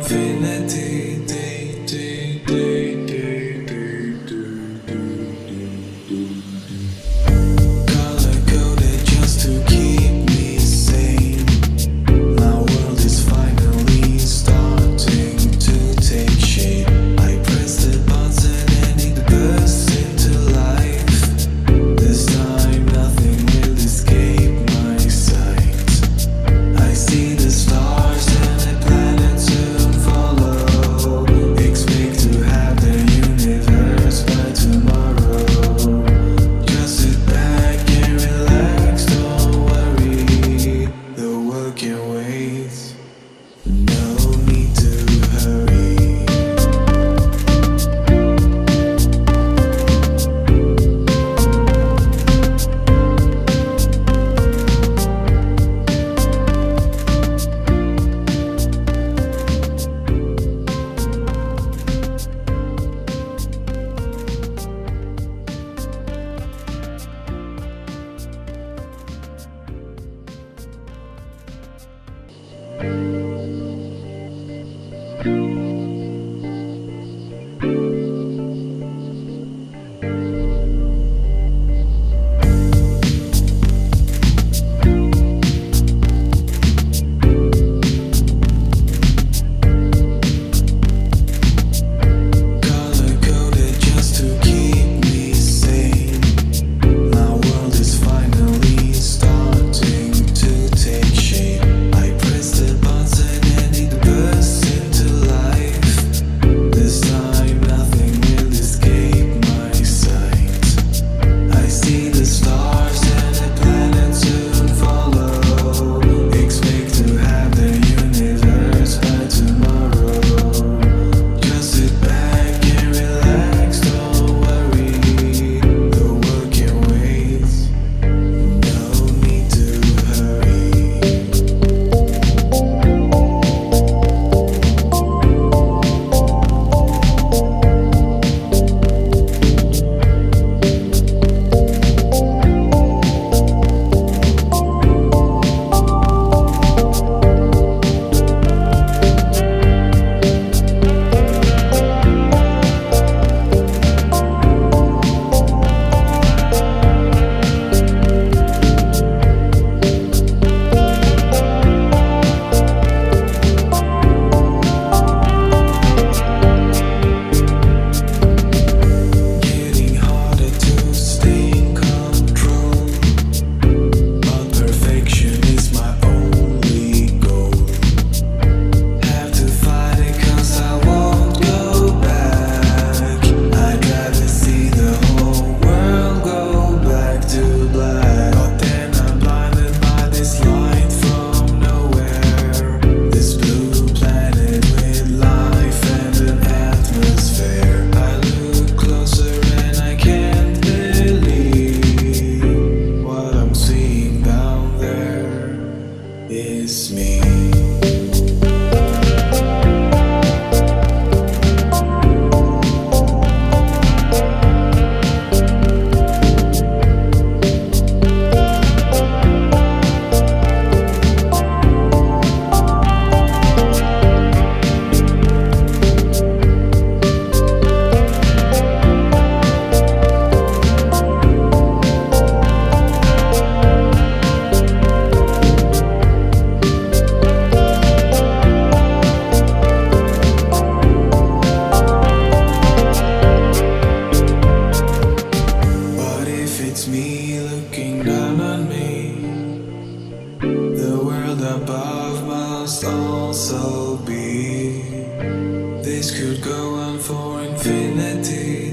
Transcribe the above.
infinity. Color coded just to keep me sane. My world is finally starting to take shape. I press the button and it bursts into life. This time nothing will escape my sight. I see the stars and the planets soon follow. Expect to have the universe by tomorrow. Just sit back and relax, don't worry. The world can wait. No need to hurry. Color coded just to keep me sane. My world is finally starting to take shape. I press the button and it bursts into life. This time nothing will escape my sight. I see the stars and the planets soon follow. Expect to have the universe by tomorrow. Just sit back and relax, don't worry. The world can wait. No need to hurry. Getting harder to stay in control, but perfection is my only goal. Have to fight it 'cause I won't go back. I'd rather see the whole world go back to black. But then I'm blinded by this light from nowhere. This blue planet with life and an atmosphere. I look closer and I can't believe what I'm seeing down there is me. But if it's me looking down on me, the world above must also be. This could go on for infinity.